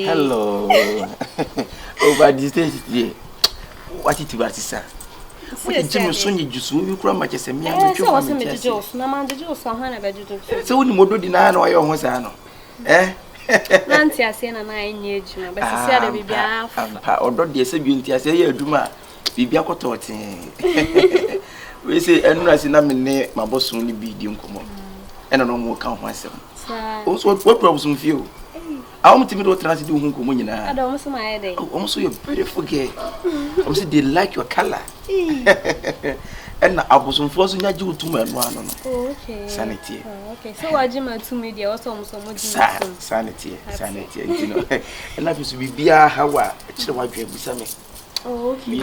Hello. Over this day today. What it was, sir? What did you soon you just you cry much as a me? I was a Jones, no man, the Jones, so Hannah, so when you do deny or your Hosano. Eh? Nancy, I say, and I knew you, but I said, I be half or not the beauty. I say, you do my be Biaco. We say, and I see nothing near my boss only be the uncle. And I don't count myself. Also, what problems with you? I want to be trying to do home. I don't see my headache. Also, you're beautiful gay. I'm saying they like your color. And I was unfortunate that you two men one. Okay. Sanity. Okay. So I do my 2 media also so much. Sanity. You know. And that is be a how actually what you have me. Oh, okay.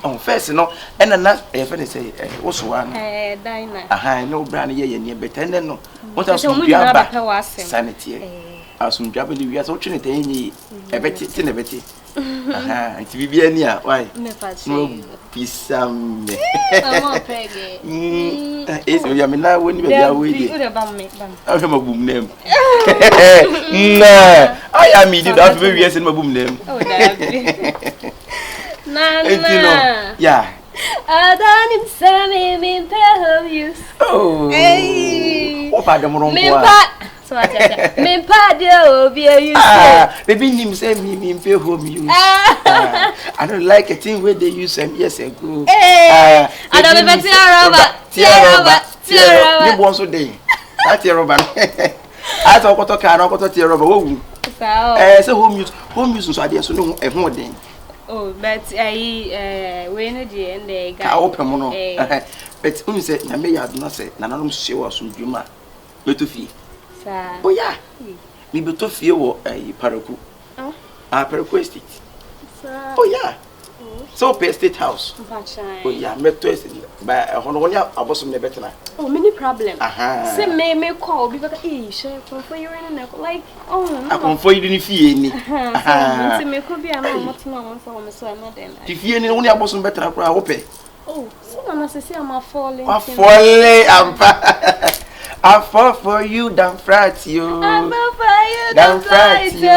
On first, no, and another, if I say, what's one? Diner. Aha, no brand here near better than no. What else would be about sanity? As some job in the years, watching it any a betty, tin a betty. Aha, and to be near, why? No, peace, I'm not Peggy. It's me, I mean, now when you are waiting about me, I have a boom name. I am idiot after years in my boom name. Nana, yeah. I don't him me pay you. Oh, hey, what about the more? So I said, me padio be you. Baby, him say me pay home you. I don't like a thing where they use them years ago. I don't know tear rubber. You want so day. That's your rubber. I thought what I got tear rubber. So home use so I did so no a more day. Oh, but when the and the guy open mono. But who said, I may have not said, none of them show us some Juma. But to fee. Oh, yeah. Me but to feel a paraku. Oh, paraku estate. Oh, yeah. So, pay state house. Oh, yeah, met twisted by a honoria. I was never better. Oh, many problem. Aha. Say, may call because share for you in like, oh, I come for you didn't feel any. Aha. Me could be a much more so I'm not then. If you only I wasn't better, I hope. Oh, so I'm not say I'm falling. I fall for you, damn frat you. I fall for you, damn frat you.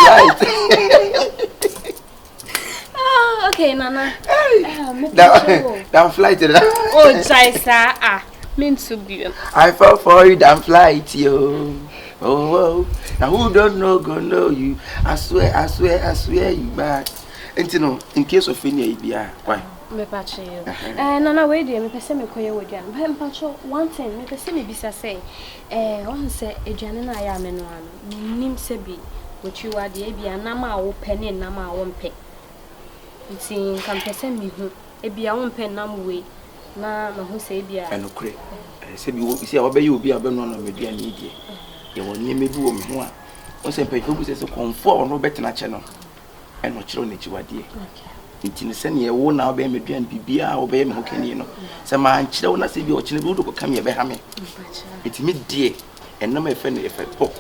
Right. Oh, okay, Nana. Damn flight. Oh, Jaisa, mean to be. I fall for you, damn flight you. Oh, now who don't know, go know you. I swear you back. And you know, in case of any idea, why? Me patch you. Nana, wait there. Me person me koye with you. Me patch one thing. Me person me bisa say. One say Adriana na ya me no ano. Nim se bi. What you are the ebi anama wo penny nama wo mpe. Nti kan person me hu. Ebi a wo mpe nam we. Na ma hu se ebi a. Enokre. Se bi wo isi a wo be yi obi a be no na me dua ni die. Ye wo nyeme bi wo me ho a. Wo se pe fogu se comfort no betina che no. Eno chiro na chiwadie. Okay. Nti se ne wo na obe meduan bibia obe me hokani no se ma nkyere wo na se bi o kyene bi wo ko kam ye be ha me nti me die enam efe ne efe pop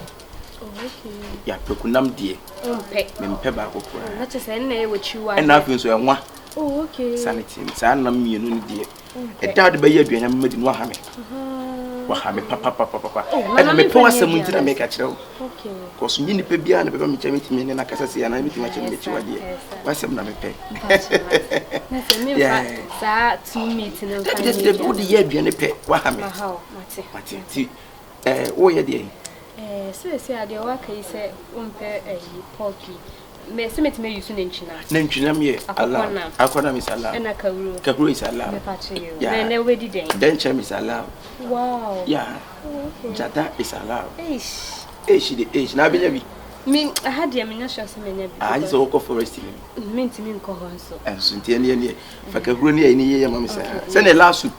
okay ya pekunam die me mpe ba ko kura na che se na e wo chiwa e na afi so enwa okay sanity sa na mienu ne die e da de be ye aduan ma di no ha me wa ha me papa e na me po asem nti na me ka kyere wo okay cause nyini pe bia na be me kyeme timi ne na kasa se ya na me timi kyeme chiwa die wasem na me pe na se me fa sa teammate no kan de good ye aduane pe wa ha me mate ti wo ye de se ade wa kai se umpe porky me se me timi use nchina me Allah akona mi sallah na kaburu is Allah me pache you na wedi den chem is Allah wow yeah jada is Allah eish na benya bi me had ya menya sure se menya bi ah so ko forest me ntimi nko ho nso enso ntie ne fa kaburu ne ye ma me se ne last soup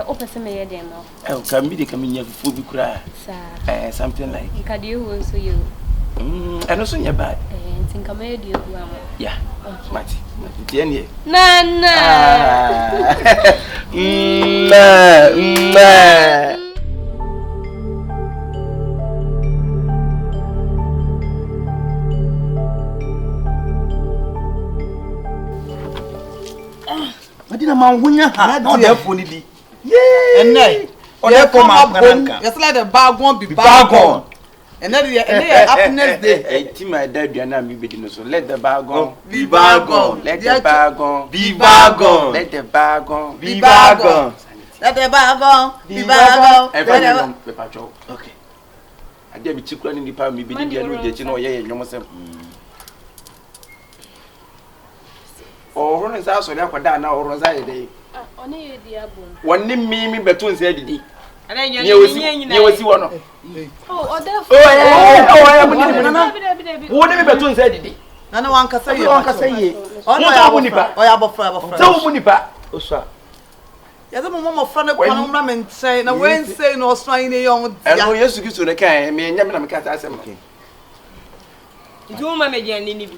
o pese me ye dem no kan bi de kan menya fufu bi kura something like ikade ho so you I know so you're bad. Think I'm a deal. Yeah, Matty. Jenny. Nana. But did a man win your hand? Not there for the yay. And nay, or there come up. Just let the bag won't be bag on. And then happiness day. Team my dad, you are not be so let the bag go. Be bag on. Let the bag go. Be bag on. Let the bag go. Be bag on. Let the bag on. Be bag on. Okay. I dare be chicken in the palm, maybe the you know, yeah, you must have. Or run his house or now or Rosai. Only the album. One name me between said it. And then you will see one. Oh, I am what name between said it. None one can say, one can say, oh, no, I have a friend. So, Munipa, oh, sir. Yes, a moment friend of one woman saying, no, when saying or trying a young. I know yes to get to the car, me and Yaman cat as I'm okay. You manage any.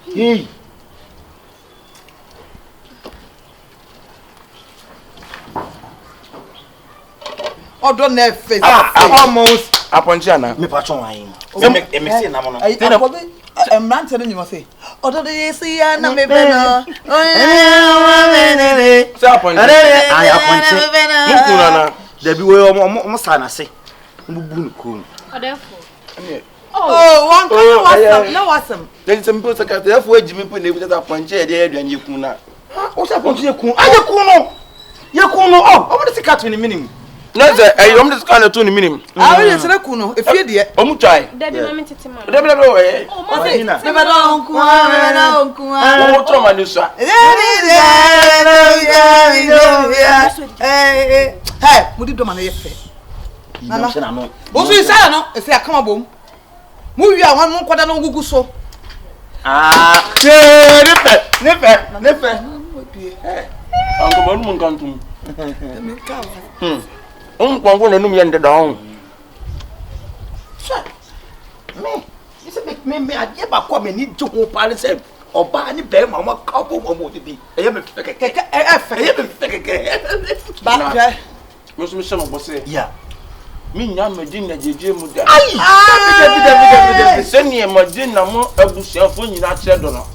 Oh, don't have face. Almost upon China. Me patron wine. So make a mistake na mono. I'm not telling you what say. Oh, do you see na me beno? So upon I appoint. Mukuna na. There be we o sana se. Mbubu nku. Oh, therefore. Oh, one can no awesome. Then some people say therefore Jimmy put ne with upon chair there and you kuna. O sa pontu yeku. Ayekunu. Yekunu. Oh, what is the cat in the minimum? No, sir, I am just kind of 2 minimum. I will say kuno if you dear. Omu try. Daddy, Mamacita. Oh, Mamacita. Never don't Oh, Tom and you, sir. Hey, would you do my effect? Nana. What you say? No, if you come aboom. Move you one more quarter no go so. Ah, never. Uncle Mungantum. Kwanguna num yende down. Sir. Me. This me I dey ba kwa me ni jogo pale say oba ni be ma ma ka bo mo di. Eye me fekeke. Eye me fekeke. Ba je. Me so me se no bose. Yeah. Me nya me din na jeje mu da. Ai. Se ni e ma din na mo abusuafo nyina kire do no.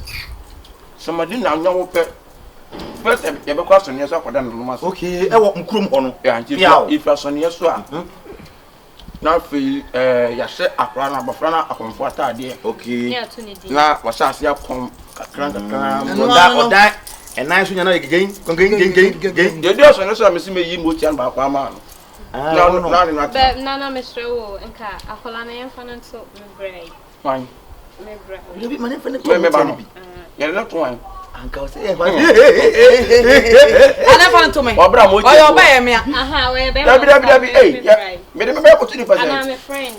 Se ma din na nya wo pe. First, you be question yes akoda no mas. Okay, e wo mkrum ho no. If you son yes so a. Na fi ya se akra na bofra na akomfo atade. Okay. Na wa sha se akom kakran. Oda e nan so nya na gegen. De de so no so me si me yi mo tian ba kwa ma no. Nana Mr. O nka akola na yemfa no so me brai. Fine. Me brai. You be man fa no. Me ba no. Ya na to wan. Uncle say I never to me. Obra mo. Oh, you buy me. Aha, we be. Hey, me de me ko tini fa. I'm a friend.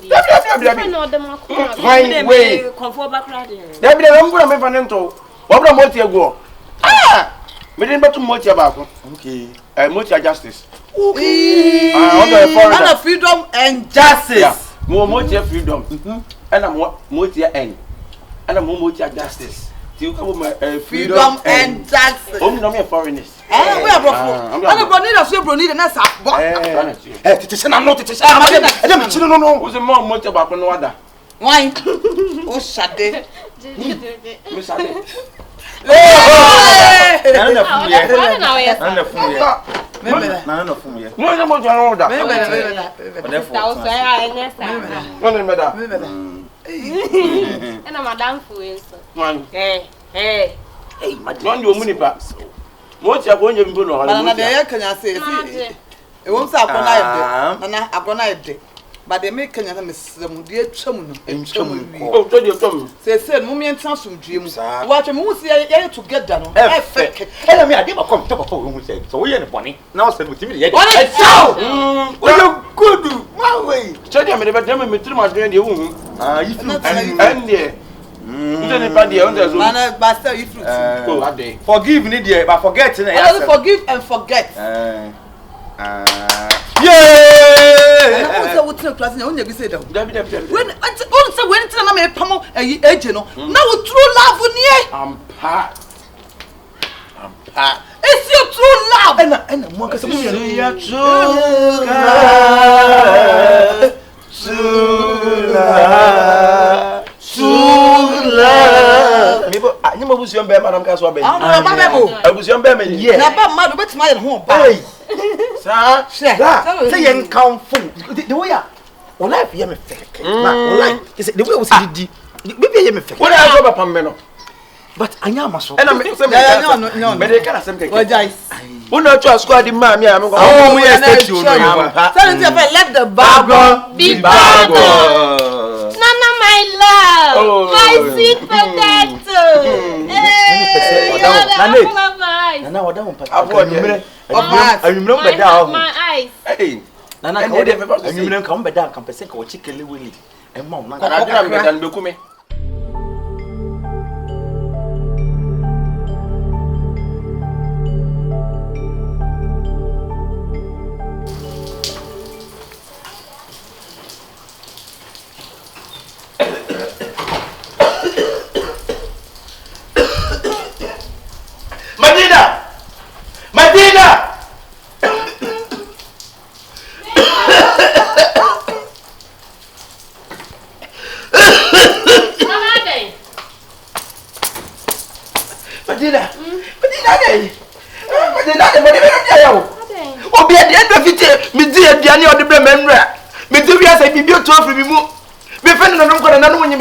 No dem akọ. Fine way. Comfort back right. Dabi de mbura me fa nento. Obra mo tie go. Ah! Me de betu mo tie ba ko. okay. Mo tie justice. Okay. On freedom and justice. Yeah. Mo tie freedom. And mo tie end. And mo tie justice. Freedom and justice. No me foreigners. We are broke. I'm brony that so brony the next boy. Tete na no tete. E dem chiri no no. Wo se mo mo te ba ko no wada. Why? O shade. Me shade. Na fu ye. Na fu ye. Na fu ye. No mo jwa no wada. And I'm madam for Man. Hey, madam. Don't you money back. What you going to do no? Na dey can you say? E won say akona ide. Na akona ide. But they make Kenya mesem de atwam no. Oh, to dey tom. Say no me entan somdue mu. Watch me who say ye together no. E fake. E na me ade ba come top of who say. So we ye boni. Na o say me timi ye. What you good. My way. So dey me dey dem me tiri ma dwen dey hu. Ah, you and there. Nde pa dey on dey so. Man, but still you fruit. Oh, ade. Forgive me there, but forget na. I forgive and forget. Yeah. I say what tell class na onye bi say that. Dabi. When say when tell na me pamo eje no. Na wo true love nie. I'm part. It's your true love. And mo ka say mo your true love. Me bo anyi mo busu mbe madam ka so aben. Ah no ba be mo. Abusu mbe me ye. Na ba ma do betima ye ho ba. Hey. Sa. Say yen count full. The way O life ye me fake. Ma o life is the way we see di. Maybe ye me fake. What are you about me no? But anya maso. And I'm say no. But they can asem keke. What guys? Una to squad di ma me am go. Oh, we expect you no. Let the bag Be bad. Nana, my love, my sweet potato. Nana, what don't pass. My eyes. Hey. Nana, and you come back down, come person ko chicken willy. And mom, I don't know be come.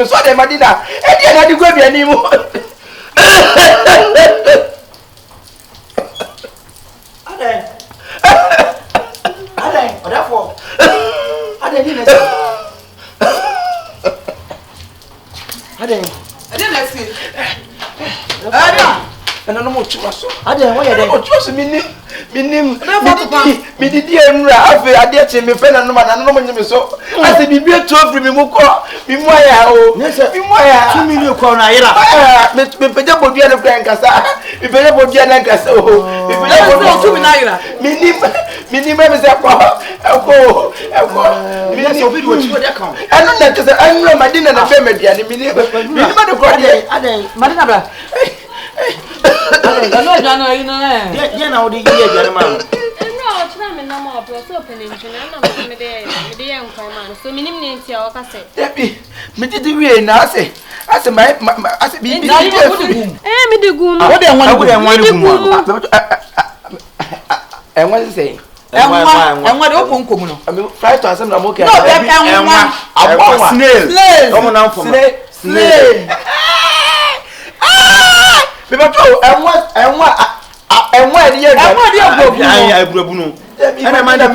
So de Madina e dia na di gwa bia ni mu Ade odafo Ade ni na si Ade na no mo chiwa so Ade wo ye de o chiwa so minim mi didi emra afi ade che me fe na no ma na no mo nyime so ase bibi etu ofri mi mu ko mi mu aya o mi mu aya 2 million ko na yira me peje bodua na fra nkasa mi peje bodua na nkasa o mi peje bodua 2 million na yira minim me se ko mi na se obi do chiwo de account anu na kasa anu Madina na fe media ni minim ma de ko de ade Madina bra yeah, now the year, man. No, try me no more, but open engine. I'm me there, man. So, minimum, I say. Debbie, me did the way now. I say, my, I say, be me the goon. What they want, and what is saying? And what open communal? I mean, 5,000. I'm okay. No, I'm snail. Snail. People and what I no. And I mind the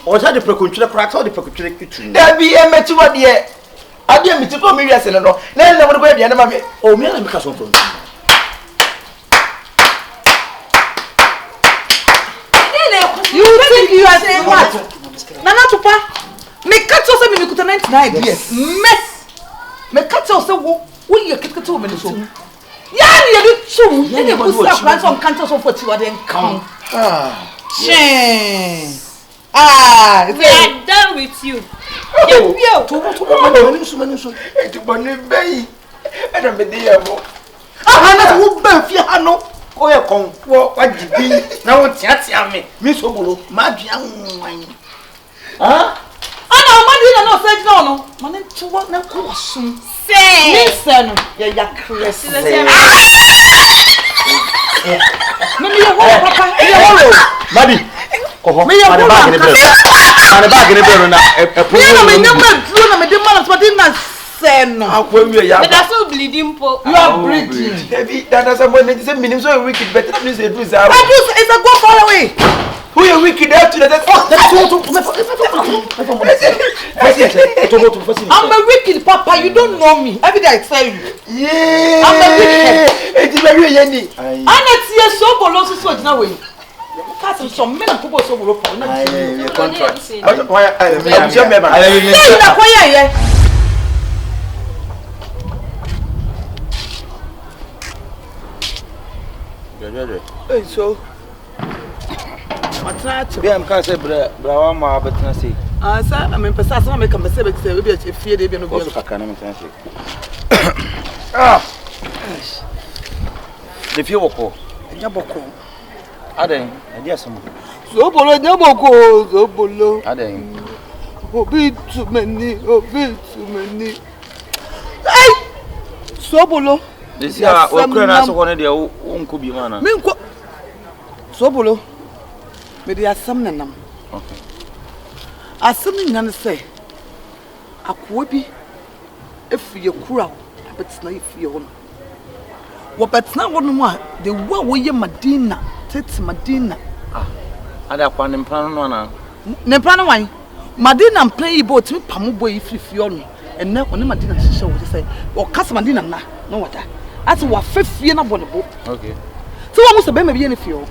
or had the precontrol cracks or the precontrol. There be a mature dear. I didn't meet to come here, and no. Then I would go the enemy. Oh, me and because of you think you are saying what? Nana Tupa, me cut yourself in the 99 years. Mess. Me cut yourself. We are kicked to me so. Yeah, you do too. You put some plants on cantos of what you are then come. Shame. We are done with you. Listen, you're crazy. Maybe you're papa. Maddy, bleeding. You are bleeding. That's someone that is a minimum so wicked, but that is a bruise. It's a go far away. Who are wicked after that? I'm a wicked papa, you don't know me. Every day I tell you. Yeah. I'm a wicked. It's very yenny. I'm not here so below so now way. Castle some men people so below. Contract. So I'm can't say bra ma betina say. Sir, I mean pesa some make am say we be fear dey be no be. The few woko. Nyaboko. Aden, idea some. So bolo nyaboko, so bolo. Aden. Obi too many. Hey! So bolo. This year Ukraine so one dey wonko bi mana. Me nko. So bolo. Me dey asam nanam. Okay. Asemi nyane say Akua bi efi Yakura abetna efi ho no wo betna wo no a de wo ye Madina tete Madina ada kwa ne mpran no na ne mpran no wan Madina mpran yi bo timi pamo boy fifi ho no enne one Madina hihye wo say o kasa Madina na no wada ati wa fefie na bonebo okay so wo muso be ma bi ye ne fie ho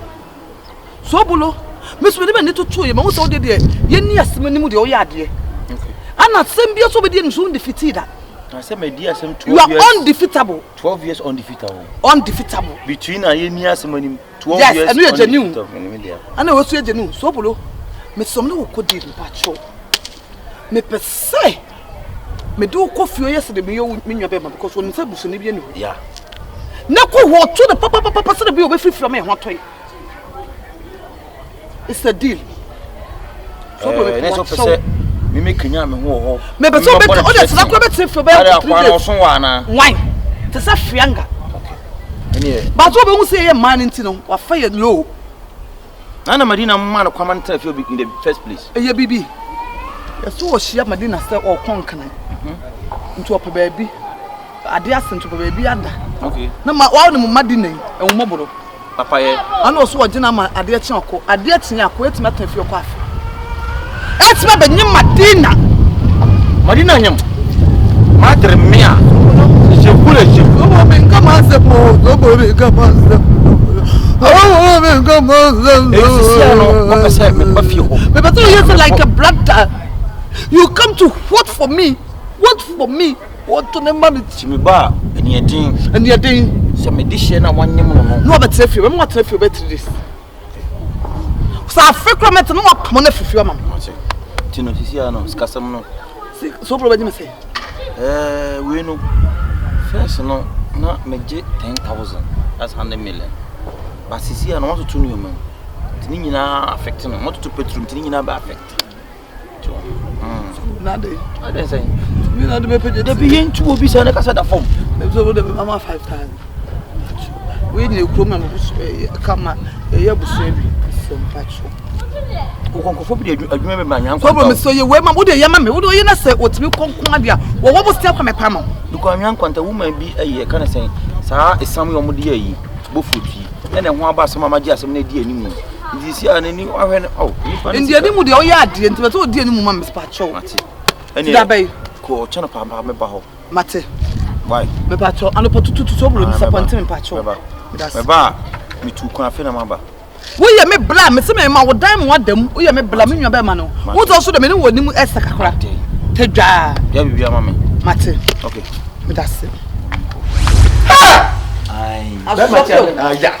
so bulo mesu de be ne to ye ma wo so de ye ni asem ni mu de o ya ade okay ana sem bia so be de nso undefeated that I said my dear 12 you are years undefeatable 12 years undefeatable between a year 12 yes, years and you are genuine media ana wo so genuine so bulo me som ne wo kodi pa cho me pese me do ko fio yesterday me yo me nwa be ma because when say buso ne bi ani yeah na ko ho to the papa so the bi o be free from me ho toy it's a deal so bulo me so pese me make nya me ho me be so be o de tira ko be tiri fio be 3 days so wa na why te sa fianga okay any but wo be hu say ye man ntino wa fa ye low na Madina man kwama ntra fio in the first place ye bibi ye so wo hia Madina say o konkan nto opa baabi ade asento opa baabi ada okay na ma wa no Madina e wo moboro papa ye ana so wo gina ma ade achi akọ ade achi akọ etima tan fio kwa afi etima be nyi Madina nyam madre mia je kule je o be nkama se po o be nkama se oh be nkama se no what say me ba fie ho me better you say like a brother you come to what for me what to name me chimi ba eni edin se me di she na wanyem no be trefio me mo trefio be 3 days sa afekromet no apamo na fifio mam tino sisi ano skasam no so problem me say we no first no na meje 10,000 that's 100 million but sisi ano want to tunu man tini nyina affect no want to petrol tini nyina ba affect na dey I dey say me na dey me page dey be yentu obi say na kasa da form so dey mama 5,000 we need to come kama ya buso bi so mpacho konkofo bi de adwuma me banyan ko bro me so ye we ma wo de ye ma me wo de ye na say otimi konkon ade a wo wo stia kwa me pa ma because anyan kwanta woman bi ayi kana say saa esam yo mo de ayi bofuti ene ho aba so mama gi asem na di animu ndi si anani ahwe ne ndi animu de o ya ade nti beto di animu ma me spacho ene da bay ko chana pa me ba ho mate why me pacho ano potutu so bro disappoint me pacho me ba me tu kwa fe na maba wo ye me bla me se me ma wo dan mo adam wo ye me bla me nwa be ma no wo to so de me ne woni mu esa kakra tedwa ya bibia ma me mate okay me da se ai ya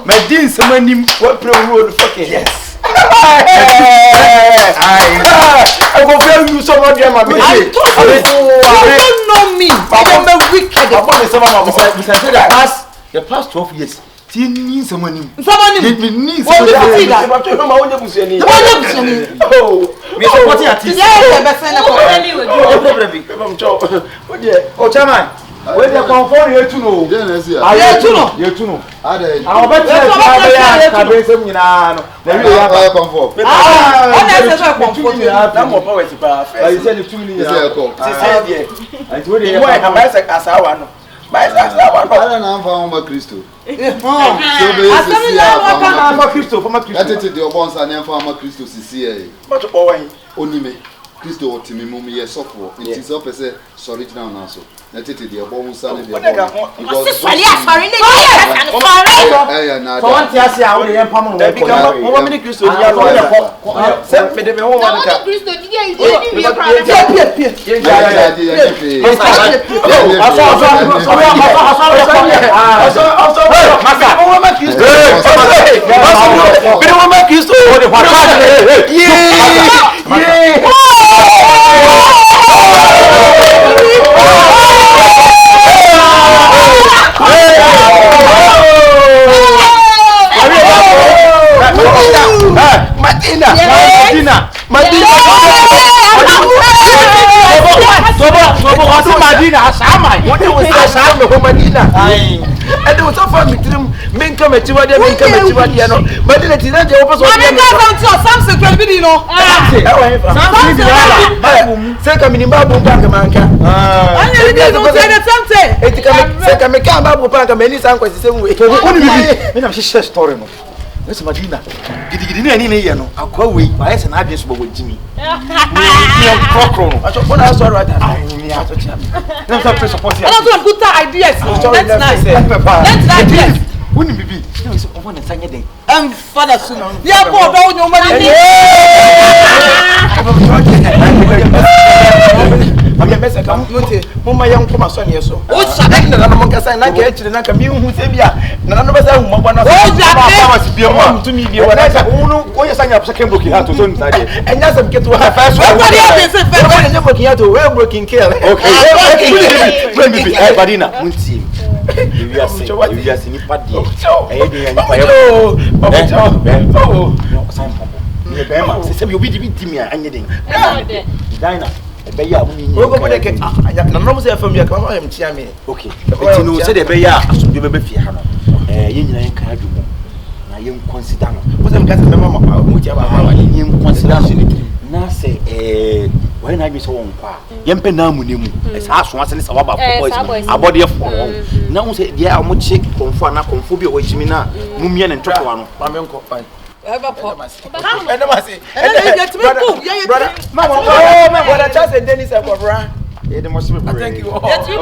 me din samanim wo pre road fucking yes I go feel you so much ma me I don't know me I'm a wicked the past 12 years Tini samanim. Me ni samanim. Ma onye busuani. Oh, me supporting artist. Yeah, be say na ko. What there? Oh, chairman. We dey confirm you to know. You to know. Ade. Our better ka be sem nyina no. Na we ya confirm. Ona say confirm. Na mo power ti pa. I say the 2 million. Say there. And we dey. Why am I say asawa no? Mas asawa no. Ala na amfa mo Kristo. Asami la wa kana ma Kristo, for ma Kristo. Atete de obonsa na amfa mo Kristo sisi e. But o wan. Onime. Kristo otimi mum ye sofo. It is up say original na so. Na tete de obonsa na de. Because sorry sorry ne. Eh na. For one tia se a we yem pam no. Mo me Kristo dia no ya ko. Se me de me ho wan ka. Kristo dia yi dia kra Madina, Asama. What was Asama? Madina. And there was a family. Men come at you, what you come at you, what you know. But then it's not your opposite. I mean, something can be, you know. Second minute, Babu Pangamanka. I didn't say something. It can make Babu Panka many sanguines the same way. I'm just story. Listen, Madina. Did you know any no? Akua we by an address with Jimmy. I don't want to start right now. Let's not support you. I don't have good ideas. That's nice. That's nice. Wouldn't be. No, it's one and Sunday. I'm father soon. Yeah, poor about your money. I'm a message. I'm not my young Thomas son. Yes, so what's happening? I'm not going to get to the Nakami who say, none of us have one to me. What I said, oh, yes, I have second booking out to do and that's a get to her first. Nobody else is working out to well working care. Okay, Badina, we'll see. You are saying, you are seeing Paddy. You'll be me anything. Dinah. Beya we go go dey na no say fam ya ka ma am tia me okay eti no say dey beya asumdwe be fie ha no ye nyina yen kan adwo na yen consider no wo say me ka say me mama mu tia ba ma yen consider na say why na bi so won kwa yen pe na mu ne mu sa aso ase ne sa waba boys abode fo na wo say dia mo che konfo na konfo bi o chimi na mu mie ne ntoko wa no ma me nko fine ever pop. Brother, Mama, brother, Charles and Dennis are brother. Yeah, they must be. Thank you. Yes, you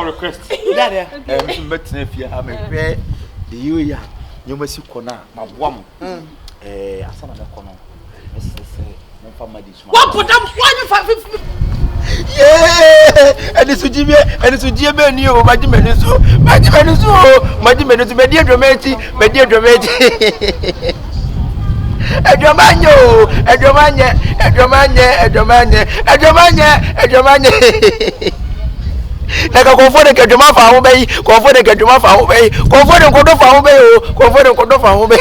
request. You must corner, my woman. Asamoah, what put them? Yeah, and it's Jimmy, and it's Jimmy, and you, my Jimenez, my Jimenez, my Jimenez, my dear dramatic, my dear dramatic. Edromanya, na ka konfo de keduma fa ho bei konfo de keduma fa ho bei konfo de kodo fa ho bei o konfo de kodo fa ho bei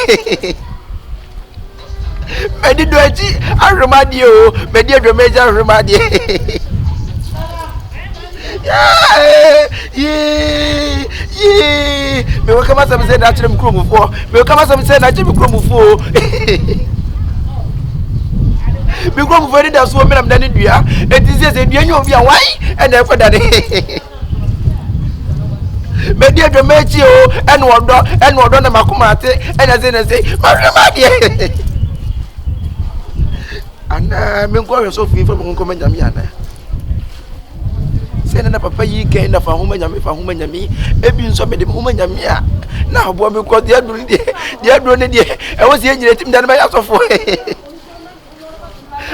medi do aji arumadi o medi edromeja arumadi ye me wo kama sam se na chirem kromufo me wo kama sam se na chirem kromufo me kromufo ni da so me nam dane dua eti se dua nyo bia wai e na ekwa dane me dia dwomechi o ene odo na makoma ate ene se na se marumadi ana me nko so fi fo mo nko manyame ana na papa yi kan na fa homa nyame ebi nso me de homa nyame a na abo me ko dia duru ne die e wo se nyire tim dan ba ya sofo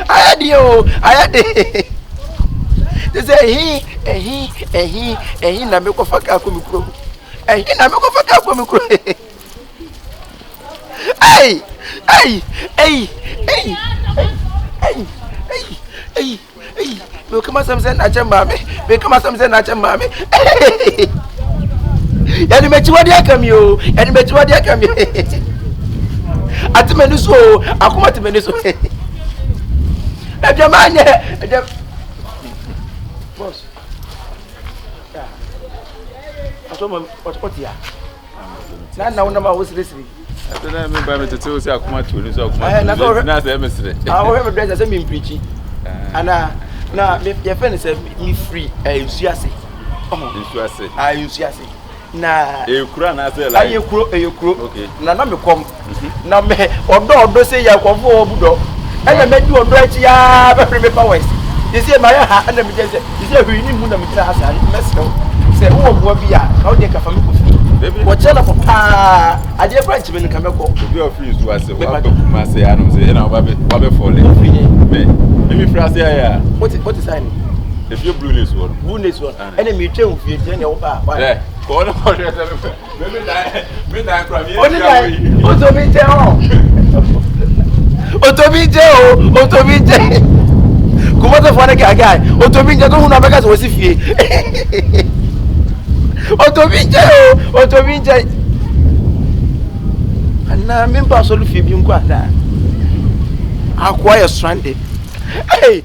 aya de they say ehi na me ko faka ko mi kuro ai me kama samse na chamba me yani mechi wadi akami o atimenu so akuma timenu so jamanye boss ya atoma what ya na una ma wosiri na me ba me tete so akuma tu ni so akuma na say me sire we me dress say me preach ana na me your friend say me free nsuase nsuase na ekura na say like ekuro okay na me kom na me odo say ya kwofo obudo ena me di odo achi ya be free me powers you see my ha na me say you see hwi ni mu na me tira asa me say wo bo bia how dey ka fa me ko free wo chela papa ade branch me nka me ko obi of free nsuase wa be kuma say anu say na wa be fall me free ase ya what is sign if you blue news one ene me twa ofie je ne wo ba ko na ko me die cry me o so me tell Otobije o, Otobije. Kumoto for the guy. Otobije don't know because was if Otobije o, Otobije. Ana member so lu fi bi nkwa da. Akua stranded. Hey,